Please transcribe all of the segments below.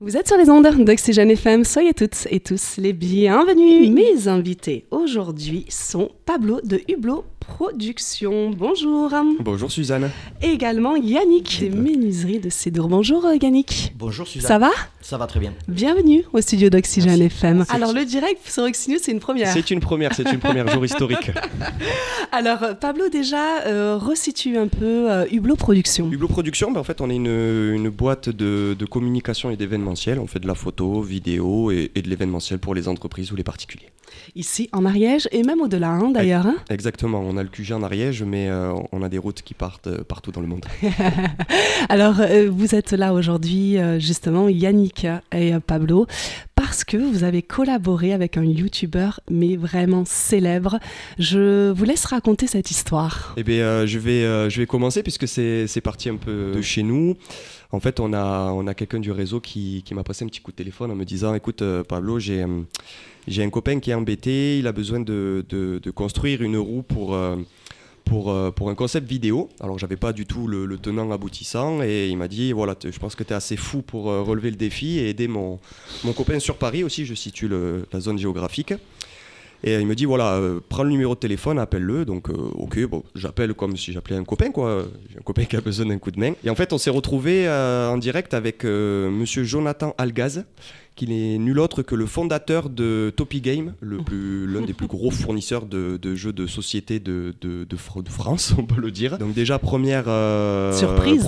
Vous êtes sur les ondes d'Oxygène FM, soyez toutes et tous les bienvenus. Mes invités aujourd'hui sont Pablo de Hublot Productions. Bonjour. Bonjour Suzanne. Et également Yannick des Menuiseries de Sédour. Bonjour Yannick. Bonjour Suzanne. Ça va? Ça va très bien. Bienvenue au studio d'Oxygène FM. Merci. Alors le direct sur Oxygène, c'est une première. C'est une première, jour historique. Alors Pablo déjà resitue un peu Hublot Productions. Hublot Productions, en fait on est une boîte de communication et d'événementiel. On fait de la photo, vidéo et de l'événementiel pour les entreprises ou les particuliers. Ici en Ariège et même au-delà d'ailleurs. Exactement, on a le QG en Ariège mais on a des routes qui partent partout dans le monde. Alors vous êtes là aujourd'hui justement Yannick et Pablo parce que vous avez collaboré avec un YouTuber mais vraiment célèbre. Je vous laisse raconter cette histoire. Eh bien je vais commencer puisque c'est parti un peu de chez nous. En fait on a quelqu'un du réseau qui m'a passé un petit coup de téléphone en me disant écoute Pablo, j'ai un copain qui est embêté, il a besoin de construire une roue pour un concept vidéo. Alors j'avais pas du tout le tenant aboutissant et il m'a dit voilà, je pense que tu es assez fou pour relever le défi et aider mon copain sur Paris aussi, je situe la zone géographique. Et il me dit voilà, prends le numéro de téléphone, appelle-le. Donc ok, bon, j'appelle comme si j'appelais un copain quoi. J'ai un copain qui a besoin d'un coup de main. Et en fait on s'est retrouvé en direct avec monsieur Jonathan Algaz, qui n'est nul autre que le fondateur de Topi Game, l'un des plus gros fournisseurs de jeux de société de France, on peut le dire. Donc déjà première surprise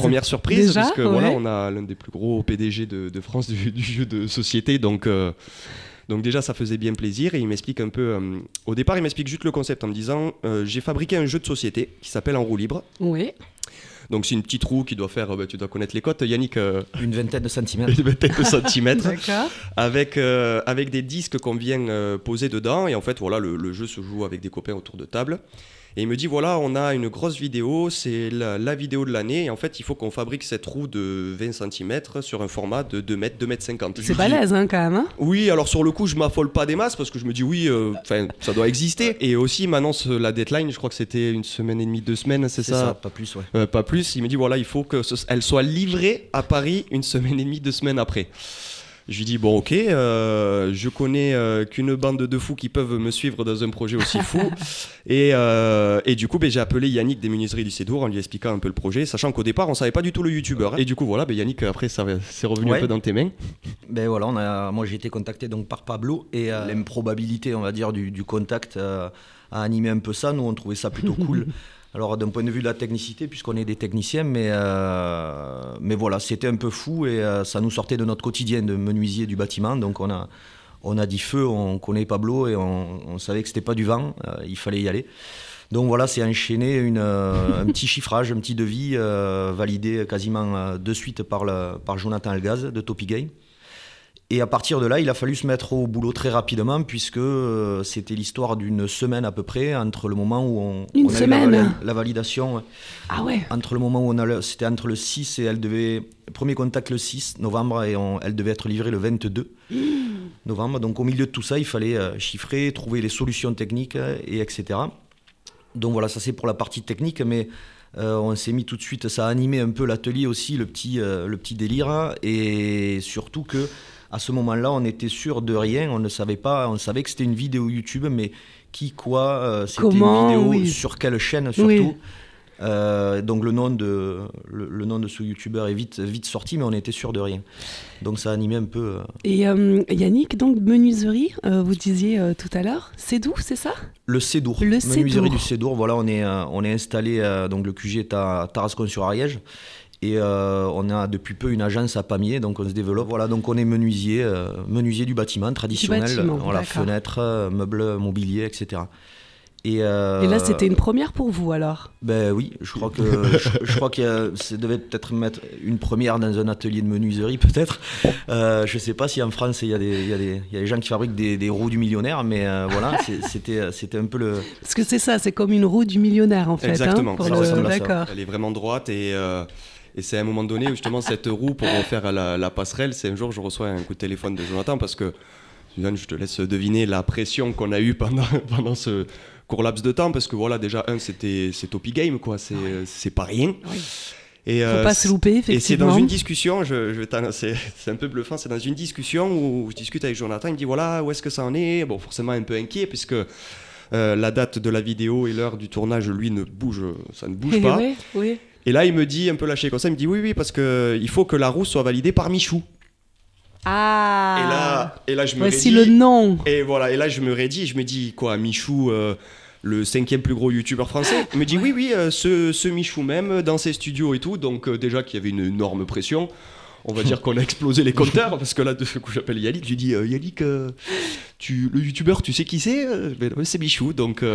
déjà, parce que ouais. voilà, on a l'un des plus gros PDG de France du jeu de société, donc déjà ça faisait bien plaisir. Et il m'explique un peu, au départ il m'explique juste le concept en me disant j'ai fabriqué un jeu de société qui s'appelle En roue libre. Oui. Donc c'est une petite roue qui doit faire, tu dois connaître les cotes Yannick. Une vingtaine de centimètres. Une vingtaine de centimètres. D'accord. Avec des disques qu'on vient poser dedans. Et en fait voilà, le jeu se joue avec des copains autour de table. Et il me dit voilà, on a une grosse vidéo, c'est la vidéo de l'année. Et en fait il faut qu'on fabrique cette roue de 20 cm sur un format de 2 mètres, 2 mètres 50. C'est balèze quand même hein. Oui, alors sur le coup je m'affole pas des masses parce que je me dis oui, ça doit exister. Et aussi il m'annonce la deadline, je crois que c'était une semaine et demie, 2 semaines, c'est ça? Pas plus, ouais. Pas plus, il me dit voilà, il faut qu'elle soit livrée à Paris une semaine et demie, 2 semaines après. Je lui dis bon ok, je connais qu'une bande de fous qui peuvent me suivre dans un projet aussi fou. Et du coup j'ai appelé Yannick des Menuiseries du Sédour en lui expliquant un peu le projet, sachant qu'au départ on savait pas du tout le youtubeur. Et du coup voilà, Yannick après c'est revenu un peu dans tes mains. Ben voilà, moi j'ai été contacté donc par Pablo et l'improbabilité on va dire du contact a animé un peu ça. Nous on trouvait ça plutôt cool. Alors d'un point de vue de la technicité, puisqu'on est des techniciens, mais voilà, c'était un peu fou et ça nous sortait de notre quotidien de menuisier du bâtiment. Donc on a dit feu, on connaît Pablo et on savait que c'était pas du vent, il fallait y aller. Donc voilà, c'est enchaîné un petit chiffrage, un petit devis validé quasiment de suite par Jonathan Algaz de Topi Game. Et à partir de là, il a fallu se mettre au boulot très rapidement puisque c'était l'histoire d'une semaine à peu près entre le moment où on a eu la validation. Ah ouais. Entre le moment où c'était entre le 6 et elle devait premier contact le 6 novembre et elle devait être livrée le 22 novembre. Donc au milieu de tout ça, il fallait chiffrer, trouver les solutions techniques et etc. Donc voilà, ça c'est pour la partie technique, mais on s'est mis tout de suite, ça a animé un peu l'atelier aussi, le petit délire, et surtout que à ce moment-là, on était sûr de rien, on ne savait pas, on savait que c'était une vidéo YouTube, mais c'était comment, une vidéo oui. Sur quelle chaîne surtout. Oui. Donc le nom de ce youtubeur est vite sorti, mais on était sûr de rien. Donc ça a animé un peu. Et Yannick, donc menuiserie, vous disiez tout à l'heure, Sédour, c'est ça? Le Sédour. Le Menuiserie Sédour. du Sédour. Voilà, on est installé, donc le QG est à Tarascon-sur-Ariège. Et on a depuis peu une agence à Pamiers, donc on se développe. Voilà, donc on est menuisier du bâtiment traditionnel, voilà, fenêtres, meubles, mobilier, etc. Et là, c'était une première pour vous alors? Ben oui, je crois que ça devait peut-être mettre une première dans un atelier de menuiserie, peut-être. Je ne sais pas si en France il y a des gens qui fabriquent des roues du millionnaire, mais voilà, c'était un peu le. Parce que c'est ça, c'est comme une roue du millionnaire en fait. Exactement. Hein, d'accord. Elle est vraiment droite et c'est à un moment donné où justement cette roue pour faire la passerelle, c'est un jour je reçois un coup de téléphone de Jonathan parce que Suzanne, je te laisse deviner la pression qu'on a eue pendant ce court laps de temps parce que voilà déjà c'est Topi Game quoi, c'est pas rien. Oui. Et, faut pas se louper, effectivement. Et c'est dans une discussion, c'est un peu bluffant, c'est dans une discussion où je discute avec Jonathan, il me dit voilà, où est-ce que ça en est? Bon, forcément un peu inquiet, puisque la date de la vidéo et l'heure du tournage, lui, ça ne bouge pas. Oui, oui. Et là, il me dit, un peu lâché comme ça, il me dit oui, parce qu'il faut que la roue soit validée par Michou. Ah. Et là je me voici le nom. Et voilà, et là je me rédis, je me dis quoi, Michou, le 5e plus gros youtubeur français. Il me dit oui, ce Michou même, dans ses studios et tout, donc déjà qu'il y avait une énorme pression. On va dire qu'on a explosé les compteurs, parce que là, de ce coup, j'appelle Yannick, je lui dis Yannick, le youtubeur, tu sais qui c'est? C'est Michou, donc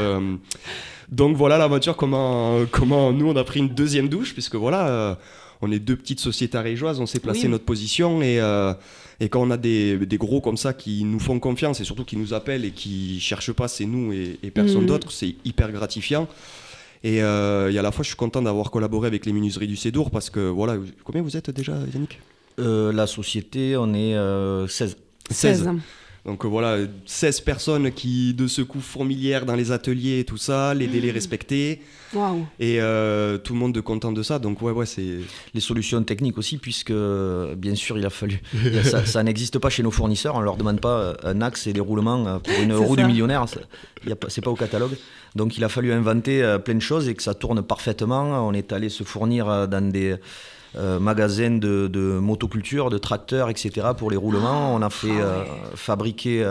voilà l'aventure, comment nous on a pris une deuxième douche, puisque voilà, on est 2 petites sociétés ariégeoises, on s'est placé notre position, et quand on a des gros comme ça qui nous font confiance et surtout qui nous appellent et qui cherchent pas, c'est nous et personne d'autre, c'est hyper gratifiant. Et à la fois, je suis content d'avoir collaboré avec les menuiseries du Cédour parce que voilà, combien vous êtes déjà, Yannick? La société, on est 16. 16. Donc voilà, 16 personnes qui de ce coup fourmilièrent dans les ateliers et tout ça, les délais respectés. Waouh. Et tout le monde est content de ça. Donc ouais, c'est... Les solutions techniques aussi, puisque bien sûr il a fallu... ça n'existe pas chez nos fournisseurs, on ne leur demande pas un axe et des roulements pour une roue du millionnaire, c'est pas au catalogue. Donc il a fallu inventer plein de choses et que ça tourne parfaitement. On est allé se fournir dans des... magasins de motoculture, de tracteurs, etc. pour les roulements. On a fait fabriquer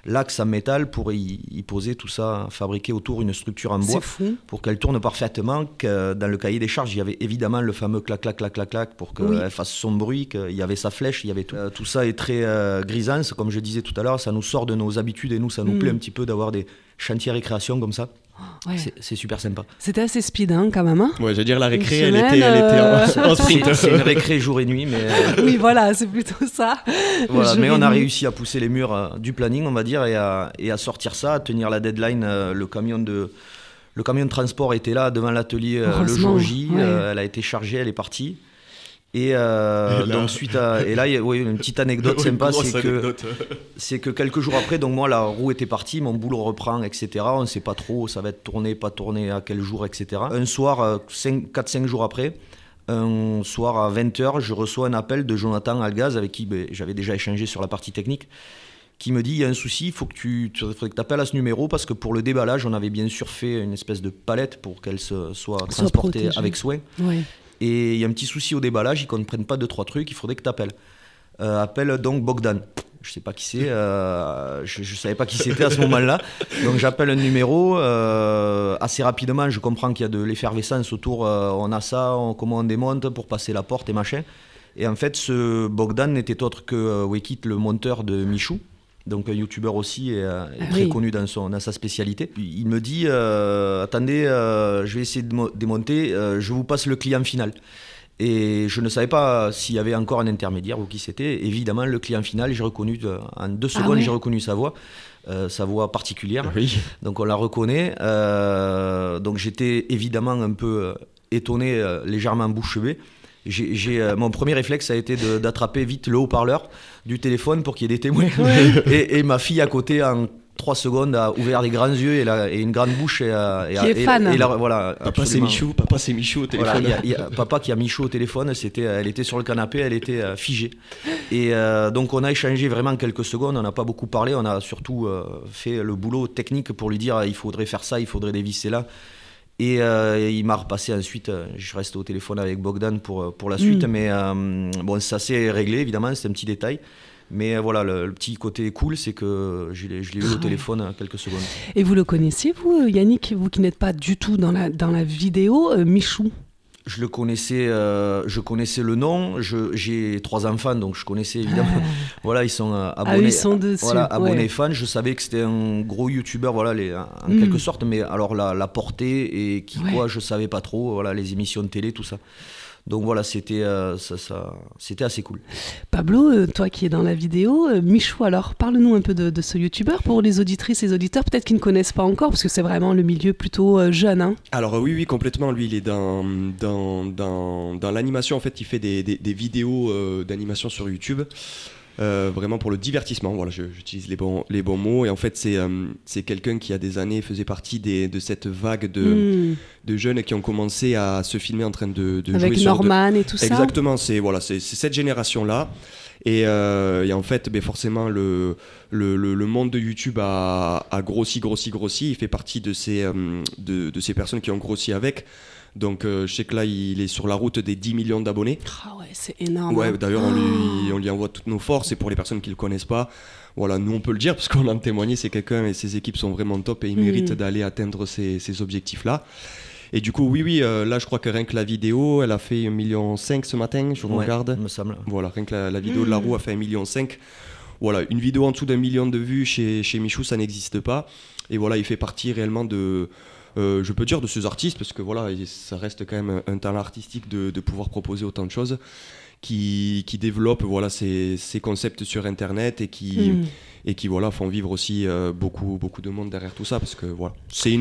l'axe en métal pour y poser tout ça, fabriquer autour une structure en bois pour qu'elle tourne parfaitement. Que dans le cahier des charges, il y avait évidemment le fameux clac, clac, clac, clac, clac pour qu'elle fasse son bruit, qu'il y avait sa flèche, il y avait tout. Tout ça est très grisance, comme je disais tout à l'heure, ça nous sort de nos habitudes et nous, ça nous plaît un petit peu d'avoir des chantiers récréation comme ça. Ouais. C'est super sympa. C'était assez speed quand même. Hein, ouais, j'allais dire la récré, elle était en sprint. C'est une récré jour et nuit, mais oui, voilà, c'est plutôt ça. Voilà, mais on a réussi à pousser les murs du planning, on va dire, et à sortir ça, à tenir la deadline. Le camion de transport était là devant l'atelier le jour J. Elle a été chargée, elle est partie. Et donc et là, une petite anecdote sympa, c'est que quelques jours après, donc moi la roue était partie, mon boulot reprend, etc. On ne sait pas trop, ça va être tourné, pas tourné, à quel jour, etc. Un soir, 4-5 jours après, un soir à 20h, je reçois un appel de Jonathan Algaz, avec qui j'avais déjà échangé sur la partie technique, qui me dit il y a un souci, il faut que tu appelles à ce numéro, parce que pour le déballage, on avait bien sûr fait une espèce de palette pour qu'elle soit transportée avec soin. Ouais. Et il y a un petit souci au déballage, ils ne comprennent pas 2-3 trucs, il faudrait que tu appelles. Appelle donc Bogdan. Je ne sais pas qui c'est, je ne savais pas qui c'était à ce moment-là. Donc j'appelle un numéro, assez rapidement je comprends qu'il y a de l'effervescence autour, on a ça, comment on démonte pour passer la porte et machin. Et en fait ce Bogdan n'était autre que Wekit, le monteur de Michou. Donc un youtubeur aussi et très connu dans sa spécialité. Il me dit attendez, je vais essayer de démonter, je vous passe le client final. Et je ne savais pas s'il y avait encore un intermédiaire ou qui c'était. Évidemment, le client final, j'ai reconnu en 2 secondes, j'ai reconnu sa voix particulière. Oui. Donc on la reconnaît. Donc j'étais évidemment un peu étonné, légèrement bouche bée. Mon premier réflexe a été d'attraper vite le haut-parleur du téléphone pour qu'il y ait des témoins. Ouais. Et ma fille à côté, en 3 secondes, a ouvert les grands yeux et une grande bouche. Qui est fan. Voilà, papa c'est Michou au téléphone. Voilà, papa qui a Michou au téléphone, elle était sur le canapé, elle était figée. Et donc on a échangé vraiment quelques secondes, on n'a pas beaucoup parlé, on a surtout fait le boulot technique pour lui dire il faudrait faire ça, il faudrait dévisser là. Et il m'a repassé ensuite, je reste au téléphone avec Bogdan pour la suite, mais bon, ça s'est réglé évidemment, c'est un petit détail. Mais voilà, le petit côté cool, c'est que je l'ai eu au téléphone à quelques secondes. Et vous le connaissiez, vous, Yannick, vous qui n'êtes pas du tout dans la vidéo, Michou? Je le connaissais, je connaissais le nom. J'ai 3 enfants, donc je connaissais évidemment. Voilà, ils sont abonnés. Ils sont dessus. Voilà, abonnés fans. Je savais que c'était un gros youtubeur, voilà, en quelque sorte. Mais alors la portée et je savais pas trop. Voilà, les émissions de télé, tout ça. Donc voilà, c'était assez cool. Pablo, toi qui es dans la vidéo, Michou, alors parle-nous un peu de ce youtubeur pour les auditrices et les auditeurs, peut-être qui ne connaissent pas encore, parce que c'est vraiment le milieu plutôt jeune. Hein. Alors oui, complètement. Lui, il est dans l'animation. En fait, il fait des vidéos d'animation sur YouTube. vraiment pour le divertissement. Voilà, j'utilise les bons mots. Et en fait, c'est quelqu'un qui, a des années, faisait partie de cette vague de jeunes qui ont commencé à se filmer en train de jouer avec Norman et tout ça. Exactement, c'est cette génération-là. Et en fait, forcément, le monde de YouTube a grossi. Il fait partie de ces personnes qui ont grossi avec. Donc, je sais que là, il est sur la route des 10 millions d'abonnés. Ah ouais, c'est énorme. Ouais, d'ailleurs, on lui envoie toutes nos forces. Et pour les personnes qui ne le connaissent pas, voilà, nous, on peut le dire parce qu'on en témoigne. C'est quelqu'un et ses équipes sont vraiment top et ils méritent d'aller atteindre ces objectifs-là. Et du coup, oui, là, je crois que rien que la vidéo, elle a fait 1,5 million ce matin, je regarde. Me semble. Voilà, rien que la vidéo de la roue a fait 1,5 million. Voilà, une vidéo en dessous d'1 million de vues chez Michou, ça n'existe pas. Et voilà, il fait partie réellement je peux dire de ces artistes, parce que voilà, ça reste quand même un talent artistique de pouvoir proposer autant de choses, qui développent voilà, ces concepts sur Internet et qui voilà, font vivre aussi beaucoup de monde derrière tout ça, parce que voilà, c'est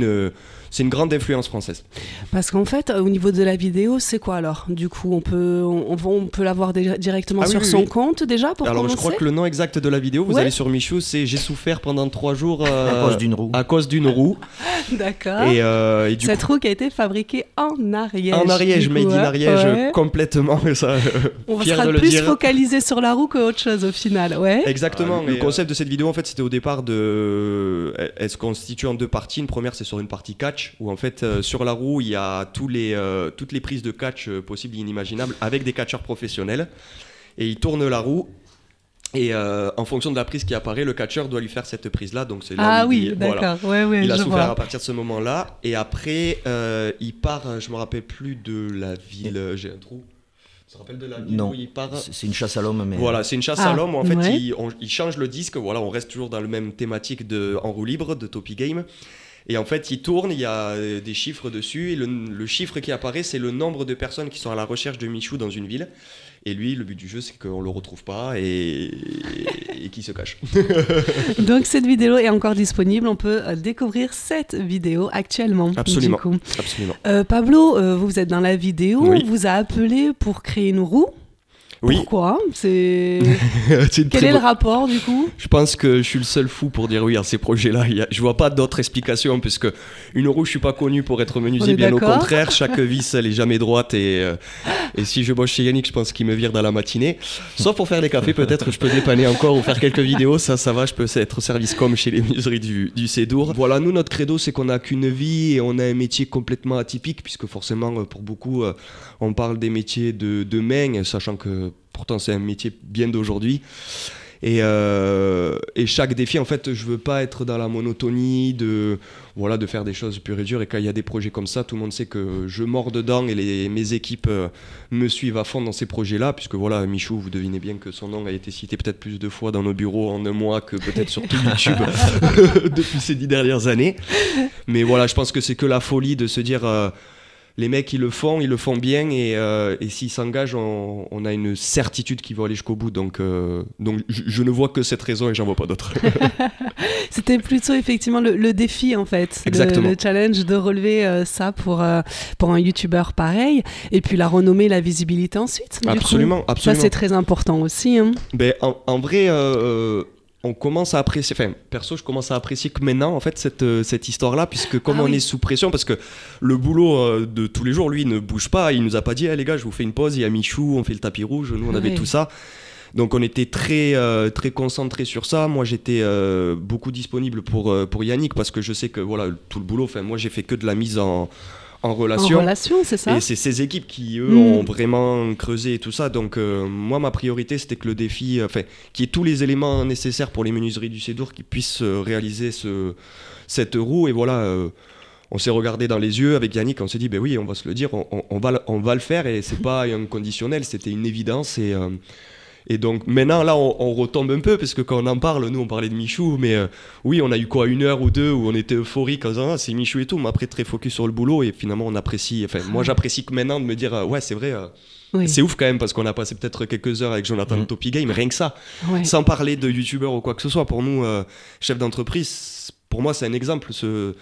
une grande influence française. Parce qu'en fait, au niveau de la vidéo, c'est quoi alors? Du coup, on peut la voir directement sur son compte déjà pour Alors, commencer. je crois que le nom exact de la vidéo, vous allez sur Michou, c'est « J'ai souffert pendant 3 jours à cause d'une roue ». D'accord. Et cette roue qui a été fabriquée en Ariège. En Ariège, made in Ariège, complètement. Ça, on sera plus focalisé sur la roue qu'autre chose au final. Ouais. Exactement. Le concept de cette vidéo, en fait, c'était au départ elle se constitue en 2 parties. Une première, c'est sur une partie catch, où en fait, sur la roue, il y a toutes les prises de catch possibles et inimaginables avec des catcheurs professionnels. Et ils tournent la roue. Et en fonction de la prise qui apparaît, le catcheur doit lui faire cette prise-là. Donc c'est là d'accord. Voilà. Ouais, il a souffert à partir de ce moment-là. Et après, il part, je me rappelle plus de la ville, j'ai un trou. Tu te rappelles de la ville où il part? C'est une chasse à l'homme. Mais... Voilà, c'est une chasse à l'homme où en fait, il change le disque. Voilà, on reste toujours dans le même thématique en roue libre de Topi Game. Et en fait, il tourne, il y a des chiffres dessus. Et le chiffre qui apparaît, c'est le nombre de personnes qui sont à la recherche de Michou dans une ville. Et lui, le but du jeu, c'est qu'on le retrouve pas et qu'il se cache. Donc cette vidéo est encore disponible. On peut découvrir cette vidéo actuellement. Absolument. Du coup. Absolument. Pablo, vous êtes dans la vidéo. Oui. On vous a appelé pour créer une roue. Oui. Pourquoi Quel est le rapport du coup? Je pense que je suis le seul fou pour dire oui à ces projets-là. Je vois pas d'autres explications, puisque une roue, je suis pas connu pour être menuisier, bien au contraire. Chaque vis, elle est jamais droite et si je bosse chez Yannick, je pense qu'il me vire dans la matinée. Sauf pour faire les cafés, peut-être je peux dépanner encore ou faire quelques vidéos. Ça va, je peux être service com chez les menuiseries du Cédour. Voilà, nous, notre credo, c'est qu'on n'a qu'une vie et on a un métier complètement atypique, puisque forcément, pour beaucoup, on parle des métiers de main, sachant que pourtant c'est un métier bien d'aujourd'hui. Et chaque défi, en fait, je veux pas être dans la monotonie de faire des choses pures et dures. Et quand il y a des projets comme ça, tout le monde sait que je mords dedans et mes équipes me suivent à fond dans ces projets-là, puisque voilà, Michou, vous devinez bien que son nom a été cité peut-être plus de fois dans nos bureaux en un mois que peut-être sur tout YouTube depuis ces 10 dernières années. Mais voilà, je pense que c'est que la folie de se dire... les mecs, ils le font bien et s'ils s'engagent, on a une certitude qu'ils vont aller jusqu'au bout. Donc je ne vois que cette raison et j'en vois pas d'autre. C'était plutôt effectivement le défi en fait. Exactement. Le challenge de relever ça pour un YouTuber pareil. Et puis la renommée, la visibilité ensuite. Absolument. Ça c'est très important aussi. Hein. Ben, en vrai... on commence à apprécier, perso je commence à apprécier que maintenant en fait cette histoire-là, puisque comme on est sous pression, parce que le boulot de tous les jours, lui, ne bouge pas, il nous a pas dit les gars, je vous fais une pause, il y a Michou, on fait le tapis rouge, nous on avait tout ça. Donc on était très concentrés sur ça. Moi j'étais beaucoup disponible pour Yannick, parce que je sais que voilà, tout le boulot, moi j'ai fait que de la mise en relation. En relation, c'est ça. Et c'est ces équipes qui, eux, ont vraiment creusé et tout ça. Donc, moi, ma priorité, c'était que le défi, qu'il y ait tous les éléments nécessaires pour les menuiseries du Cédour qui puissent réaliser cette roue. Et voilà, on s'est regardé dans les yeux avec Yannick, on s'est dit, ben oui, on va se le dire, on va le faire. Et c'est pas un conditionnel, c'était une évidence. Et donc maintenant là on retombe un peu, parce que quand on en parle, nous on parlait de Michou, mais oui, on a eu quoi, 1 heure ou 2 où on était euphorique en disant c'est Michou et tout, mais après très focus sur le boulot, et finalement on apprécie, moi j'apprécie que maintenant de me dire ouais c'est vrai, c'est ouf quand même, parce qu'on a passé peut-être quelques heures avec Jonathan Topi Game, rien que ça, sans parler de youtubeur ou quoi que ce soit. Pour nous, chef d'entreprise, pour moi, c'est un exemple, ce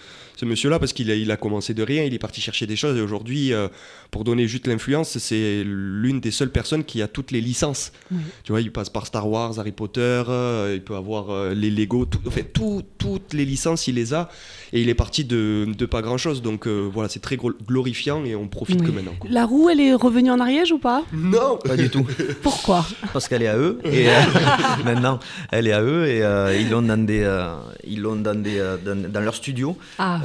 monsieur-là, parce qu'il a commencé de rien, il est parti chercher des choses. Et aujourd'hui, pour donner juste l'influence, c'est l'une des seules personnes qui a toutes les licences. Oui. Tu vois, il passe par Star Wars, Harry Potter, il peut avoir les Lego, toutes les licences, il les a. Et il est parti de pas grand-chose. Donc voilà, c'est très glorifiant et on profite que maintenant, quoi. La roue, elle est revenue en Ariège ou pas? Non, pas du tout. Pourquoi? Parce qu'elle est à eux. Et maintenant, elle est à eux et ils l'ont dans leur studio. Ah,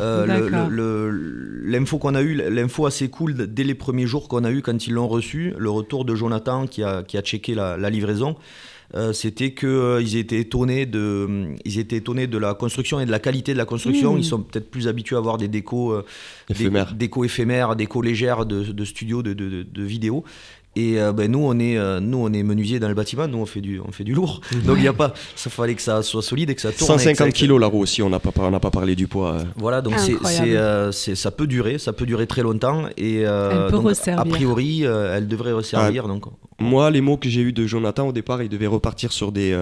l'info qu'on a eue, l'info assez cool dès les premiers jours qu'on a eu quand ils l'ont reçu, le retour de Jonathan qui a checké la livraison, c'était qu'ils étaient étonnés de la construction et de la qualité de la construction. Ils sont peut-être plus habitués à avoir des décos éphémères, décos légères de studio, de vidéo. Et nous on est menuisier dans le bâtiment, nous on fait du lourd, donc il y a pas, ça fallait que ça soit solide et que ça tourne. 150 kilos la roue aussi, on n'a pas parlé du poids. Voilà, donc ça peut durer très longtemps et elle peut resservir. A priori elle devrait resservir. Donc moi, les mots que j'ai eu de Jonathan au départ, il devait repartir sur des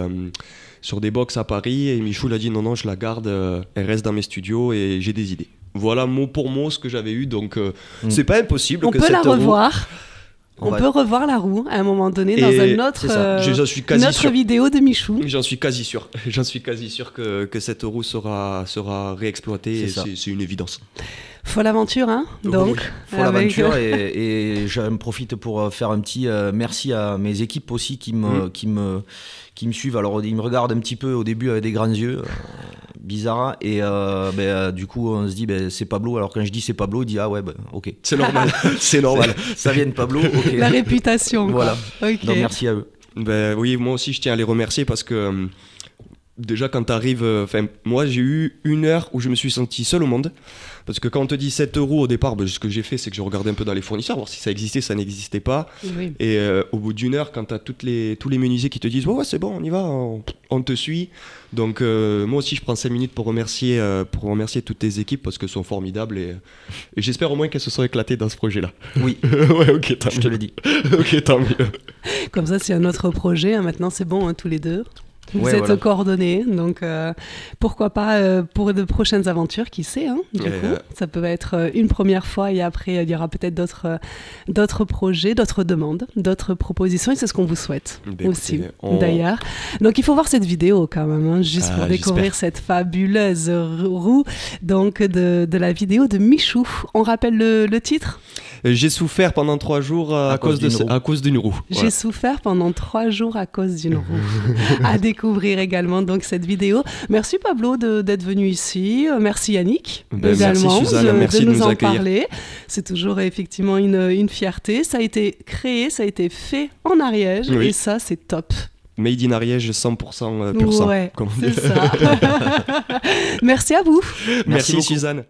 box à Paris et Michou l'a dit non, je la garde, elle reste dans mes studios et j'ai des idées. Voilà mot pour mot ce que j'avais eu, donc c'est pas impossible on que peut cette la revoir. Roue... On peut revoir la roue à un moment donné dans une autre vidéo de Michou. J'en suis quasi sûr. J'en suis quasi sûr que cette roue sera réexploitée. C'est une évidence. Folle aventure, hein, donc. Folle aventure et j'en profite pour faire un petit merci à mes équipes aussi qui me suivent. Alors ils me regardent un petit peu au début avec des grands yeux. Bizarre, et du coup on se dit c'est Pablo, alors quand je dis c'est Pablo, il dit ah ouais ok, c'est normal. C'est normal, ça vient de Pablo, okay. La réputation, voilà, okay. Donc merci à eux. Oui, moi aussi je tiens à les remercier parce que déjà quand tu arrives, moi j'ai eu 1 heure où je me suis senti seul au monde. Parce que quand on te dit 7 € au départ, ce que j'ai fait, c'est que j'ai regardé un peu dans les fournisseurs, voir si ça existait, ça n'existait pas. Oui. Et au bout d'1 heure, quand tu as tous les menuisiers qui te disent ouais, c'est bon, on y va, on te suit. Donc moi aussi, je prends 5 minutes pour remercier toutes tes équipes parce qu'elles sont formidables et j'espère au moins qu'elles se sont éclatées dans ce projet-là. Oui. Ouais, ok, je te le dis. Ok, tant mieux. Comme ça, c'est un autre projet. Hein. Maintenant, c'est bon, hein, tous les deux. Vous êtes coordonnés, donc pourquoi pas pour de prochaines aventures, qui sait, hein, du coup, ça peut être une première fois et après il y aura peut-être d'autres projets, d'autres demandes, d'autres propositions et c'est ce qu'on vous souhaite aussi, d'ailleurs. Donc il faut voir cette vidéo quand même, hein, juste pour découvrir cette fabuleuse roue donc de la vidéo de Michou. On rappelle le titre ? J'ai souffert pendant 3 jours à cause d'une roue. J'ai souffert pendant 3 jours à cause d'une roue. À découvrir également donc cette vidéo. Merci Pablo d'être venu ici. Merci Yannick également merci Suzanne, merci de nous en accueillir. Parler. C'est toujours effectivement une fierté. Ça a été créé, ça a été fait en Ariège et ça c'est top. Made in Ariège 100% pur sang. Ouais, c'est ça. Merci à vous. Merci Suzanne.